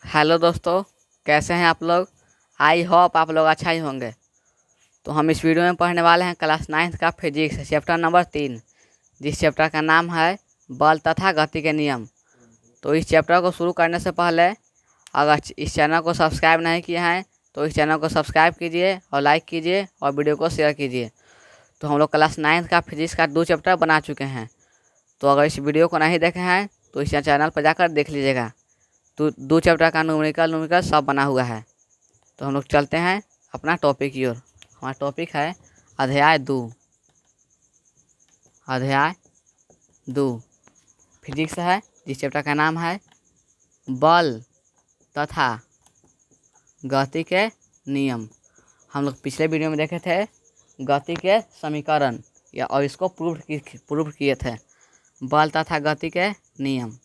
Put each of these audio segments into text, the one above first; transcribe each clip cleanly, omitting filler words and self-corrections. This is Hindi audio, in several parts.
हेलो दोस्तों, कैसे हैं आप लोग। आई होप आप लोग अच्छा ही होंगे। तो हम इस वीडियो में पढ़ने वाले हैं क्लास 9th का फिजिक्स चैप्टर नंबर 3, जिस चैप्टर का नाम है बल तथा गति के नियम। तो इस चैप्टर को शुरू करने से पहले अगर इस चैनल को सब्सक्राइब नहीं किए हैं तो इस चैनल को सब्सक्राइब कीजिए और लाइक कीजिए और वीडियो को शेयर कीजिए। तो हम लोग क्लास 9th का फिजिक्स का 2 चैप्टर बना चुके हैं। तो अगर इस वीडियो को नहीं देखे हैं तो इस चैनल पर जाकर देख लीजिएगा। तो 2 चैप्टर का न्यूमेरिकल सब बना हुआ है। तो हम लोग चलते हैं अपना टॉपिक की ओर। हमारा टॉपिक है अध्याय 2 फिजिक्स है, जिस चैप्टर का नाम है बल तथा गति के नियम। हम लोग पिछले वीडियो में देखे थे गति के समीकरण और इसको प्रूव किए थे। बल तथा गति के नियम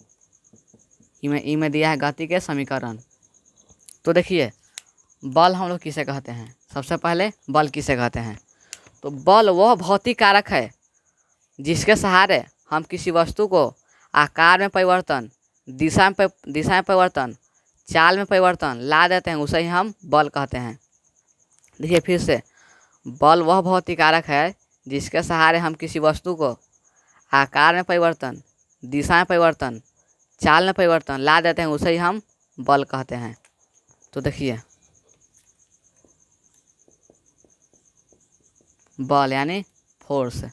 इमें दिया है गति के समीकरण। तो देखिए, बल हम लोग किसे कहते हैं। सबसे पहले बल किसे कहते हैं, तो बल वह भौतिक कारक है जिसके सहारे हम किसी वस्तु को आकार में परिवर्तन, दिशा में परिवर्तन, चाल में परिवर्तन ला देते हैं, उसे ही हम बल कहते हैं। देखिए फिर से, बल वह भौतिक कारक है जिसके सहारे हम किसी वस्तु को आकार में परिवर्तन, दिशा में परिवर्तन, चाल में परिवर्तन ला देते हैं, उसे ही हम बल कहते हैं। तो देखिए, बल यानी फोर्स।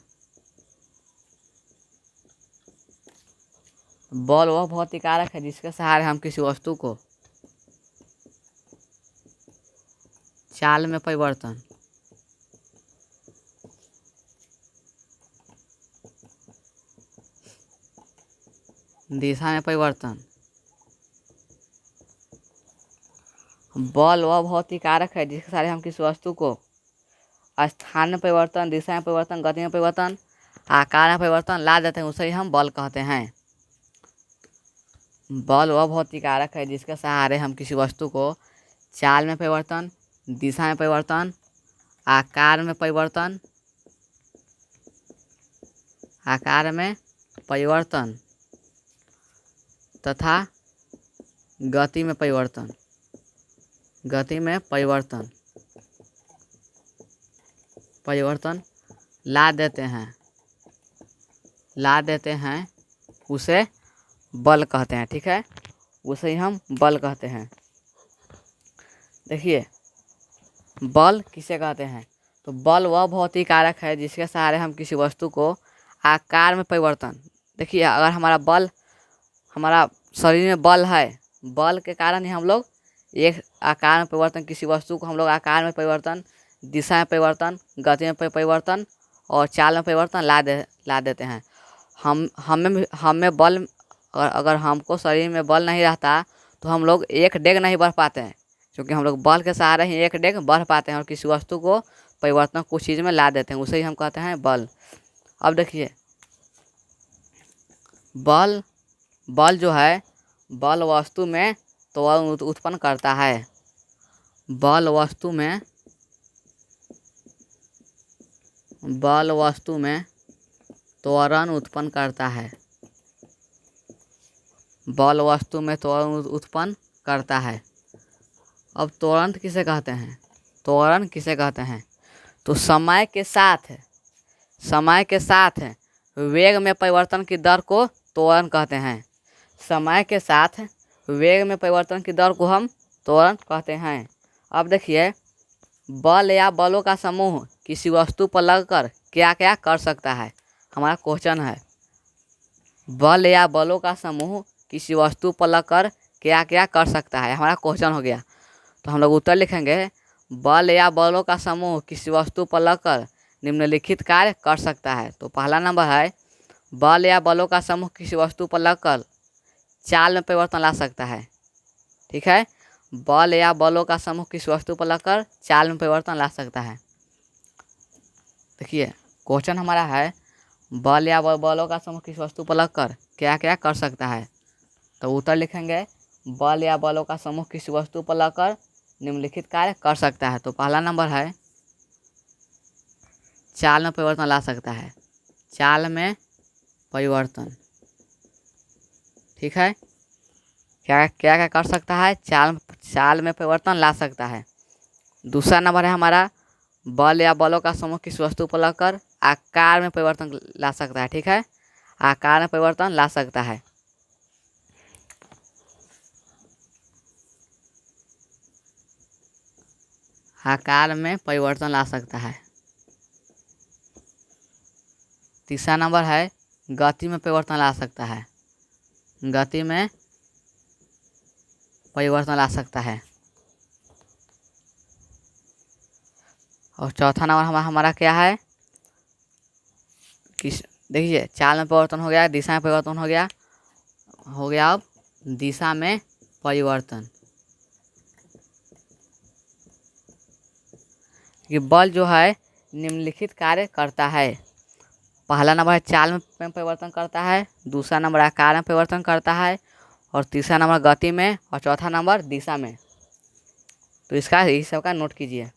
बल वह भौतिक कारक है जिसके सहारे हम किसी वस्तु को चाल में परिवर्तन, दिशा में परिवर्तन, बल वह भौतिक कारक है जिसके सहारे हम किसी वस्तु को स्थान में परिवर्तन, दिशा में परिवर्तन, गति में परिवर्तन, आकार में परिवर्तन ला देते हैं, उसे ही हम बल कहते हैं। बल वह भौतिक कारक है जिसके सहारे हम किसी वस्तु को चाल में परिवर्तन, दिशा में परिवर्तन, आकार में परिवर्तन तथा गति में परिवर्तन ला देते हैं, उसे बल कहते हैं। ठीक है, उसे ही हम बल कहते हैं। देखिए, बल किसे कहते हैं, तो बल वह भौतिक कारक है जिसके सहारे हम किसी वस्तु को आकार में परिवर्तन। देखिए, अगर हमारा शरीर में बल है, बल के कारण ही हम लोग एक आकार में परिवर्तन, किसी वस्तु को हम लोग आकार में परिवर्तन, दिशा में परिवर्तन, गति में परिवर्तन और चाल में परिवर्तन ला देते हैं। हमें बल, अगर हमको शरीर में बल नहीं रहता तो हम लोग एक डेग नहीं बढ़ पाते हैं, क्योंकि हम लोग बल के सहारे ही एक डेग बढ़ पाते हैं और किसी वस्तु को परिवर्तन कुछ चीज़ में ला देते हैं, उसे ही हम कहते हैं बल। अब देखिए, बल जो है, बल वस्तु में त्वरण उत्पन्न करता है। बल वस्तु में त्वरण उत्पन्न करता है। बल वस्तु में त्वरण उत्पन्न करता है। अब त्वरण किसे कहते हैं, तो समय के साथ वेग में परिवर्तन की दर को त्वरण कहते हैं। समय के साथ वेग में परिवर्तन की दर को हम त्वरण कहते हैं। अब देखिए, बल या बलों का समूह किसी वस्तु पर लगकर क्या क्या कर सकता है। हमारा क्वेश्चन है, बल या बलों का समूह किसी वस्तु पर लगकर क्या क्या कर सकता है, हमारा क्वेश्चन हो गया। तो हम लोग उत्तर लिखेंगे, बल या बलों का समूह किसी वस्तु पर लगकर निम्नलिखित कार्य कर सकता है। तो पहला नंबर है, बल या बलों का समूह किसी वस्तु पर लगकर चाल में परिवर्तन ला सकता है। ठीक है, बल या बलों का समूह किसी वस्तु पर लगकर चाल में परिवर्तन ला सकता है। देखिए, क्वेश्चन हमारा है, बल या बलों का समूह किसी वस्तु पर लगकर क्या क्या कर सकता है। तो उत्तर लिखेंगे, बल या बलों का समूह किसी वस्तु पर लगकर निम्नलिखित कार्य कर सकता है। तो पहला नंबर है, चाल में परिवर्तन ला सकता है। चाल में परिवर्तन, ठीक है। क्या क्या क्या कर सकता है, चाल चाल में परिवर्तन ला सकता है। दूसरा नंबर है हमारा, बल या बलों का समूह किसी वस्तु पर लगकर आकार में परिवर्तन ला सकता है। ठीक है, आकार में परिवर्तन ला सकता है। आकार में परिवर्तन ला सकता है। तीसरा नंबर है, गति में परिवर्तन ला सकता है। गति में परिवर्तन ला सकता है। और चौथा नंबर हमारा क्या है, किस देखिए, चाल में परिवर्तन हो गया, दिशा में परिवर्तन हो गया अब दिशा में परिवर्तन। ये बल जो है निम्नलिखित कार्य करता है। पहला नंबर है चाल में परिवर्तन करता है, दूसरा नंबर आकार में परिवर्तन करता है, और तीसरा नंबर गति में, और चौथा नंबर दिशा में। तो इसका इस सब का नोट कीजिए।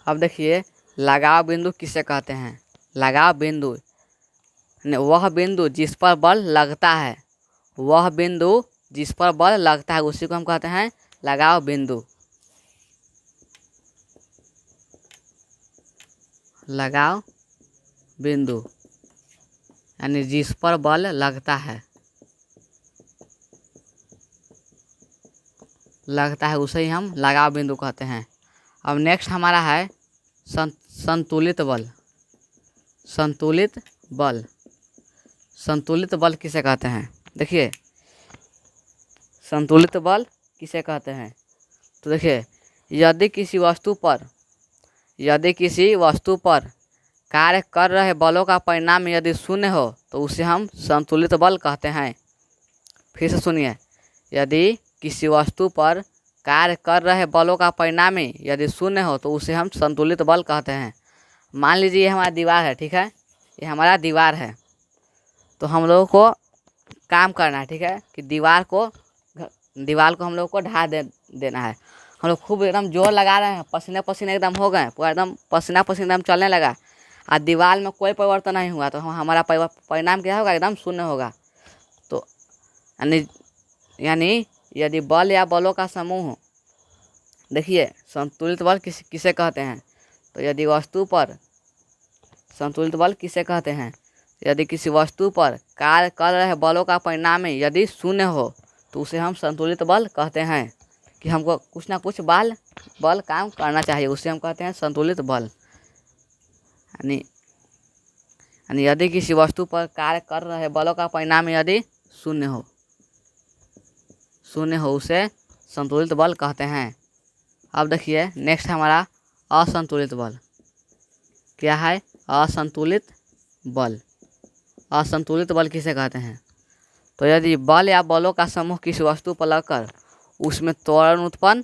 अब देखिए, लगाव बिंदु किसे कहते हैं। लगाव बिंदु वह बिंदु जिस पर बल लगता है, वह बिंदु जिस पर बल लगता है उसी को हम कहते हैं लगाव बिंदु। लगाव बिंदु यानी जिस पर बल लगता है उसे ही हम लगाव बिंदु कहते हैं। अब नेक्स्ट हमारा है संतुलित बल। संतुलित बल, संतुलित बल किसे कहते हैं। देखिए, संतुलित बल किसे कहते हैं, तो देखिए, यदि किसी वस्तु पर कार्य कर रहे बलों का परिणाम यदि शून्य हो तो उसे हम संतुलित बल कहते हैं। फिर से सुनिए, यदि किसी वस्तु पर कार्य कर रहे बलों का परिणाम यदि शून्य हो तो उसे हम संतुलित बल कहते हैं। मान लीजिए ये हमारा दीवार है, ठीक है, ये हमारा दीवार है, तो हम लोगों को काम करना है, ठीक है, कि दीवार को हम लोग को ढा देना है। हम लोग खूब एकदम जोर लगा रहे हैं, पसीने पसीने एकदम हो गए, पूरा एकदम पसीना पसीना एकदम चलने लगा, और दीवार में कोई परिवर्तन नहीं हुआ, तो हमारा परिणाम क्या होगा, एकदम शून्य होगा। तो यानी यदि बल या बलों का समूह, देखिए संतुलित बल किसे कहते हैं, तो यदि वस्तु पर संतुलित बल किसे कहते हैं, यदि किसी वस्तु पर कार्य कर रहे बलों का परिणाम यदि शून्य हो तो उसे हम संतुलित बल कहते हैं, कि हमको कुछ ना कुछ बल काम करना चाहिए, उसे हम कहते हैं संतुलित बल। यानी यदि किसी वस्तु पर कार्य कर रहे बलों का परिणाम यदि शून्य हो उसे संतुलित बल कहते हैं। अब देखिए नेक्स्ट हमारा असंतुलित बल। क्या है, असंतुलित बल। असंतुलित बल किसे कहते हैं, तो यदि बल या बलों का समूह किसी वस्तु पर लगकर उसमें त्वरण उत्पन्न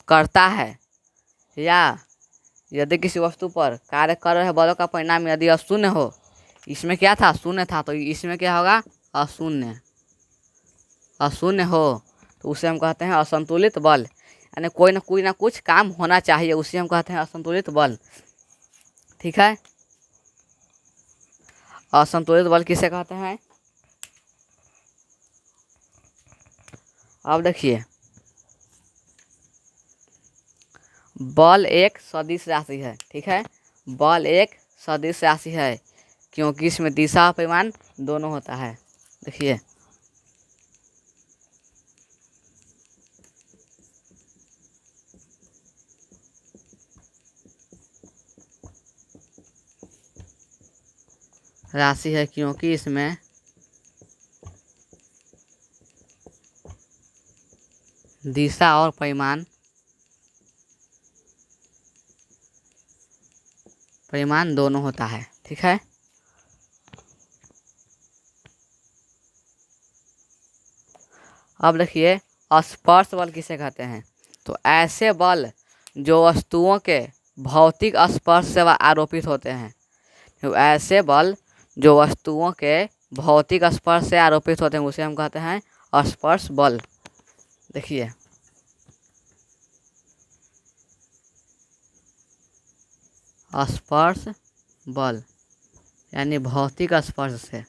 करता है, या यदि किसी वस्तु पर कार्य कर रहे बलों का परिणाम यदि अशून्य हो, इसमें क्या था, शून्य था, तो इसमें क्या होगा, अशून्य हो, तो उसे हम कहते हैं असंतुलित बल। यानी कोई ना कुछ काम होना चाहिए, उसे हम कहते हैं असंतुलित बल। ठीक है, असंतुलित बल किसे कहते हैं। अब देखिए, बल एक सदिश राशि है, ठीक है, बल एक सदिश राशि है, क्योंकि इसमें दिशा और परिमाण दोनों होता है। देखिए, राशि है क्योंकि इसमें दिशा और परिमाण दोनों होता है। ठीक है, अब देखिए स्पर्श बल किसे कहते हैं। तो ऐसे बल जो वस्तुओं के भौतिक स्पर्श से आरोपित होते हैं। तो ऐसे बल जो वस्तुओं के भौतिक स्पर्श से आरोपित होते हैं उसे हम कहते हैं स्पर्श बल। देखिए स्पर्श बल यानी भौतिक स्पर्श से,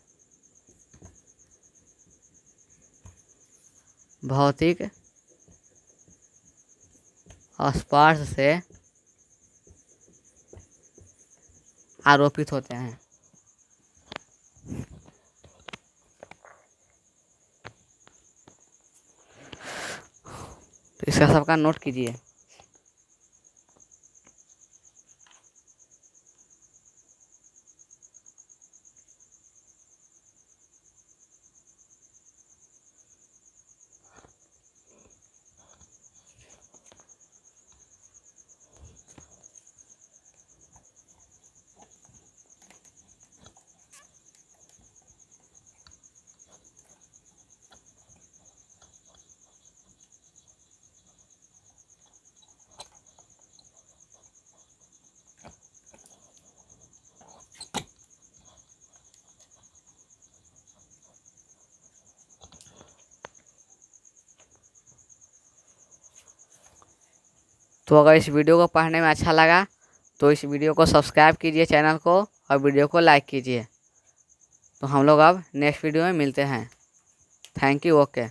भौतिक स्पर्श से आरोपित होते हैं। तो इसका सबका नोट कीजिए। तो अगर इस वीडियो को पढ़ने में अच्छा लगा तो इस वीडियो को सब्सक्राइब कीजिए चैनल को और वीडियो को लाइक कीजिए। तो हम लोग अब नेक्स्ट वीडियो में मिलते हैं। Thank you. ओके।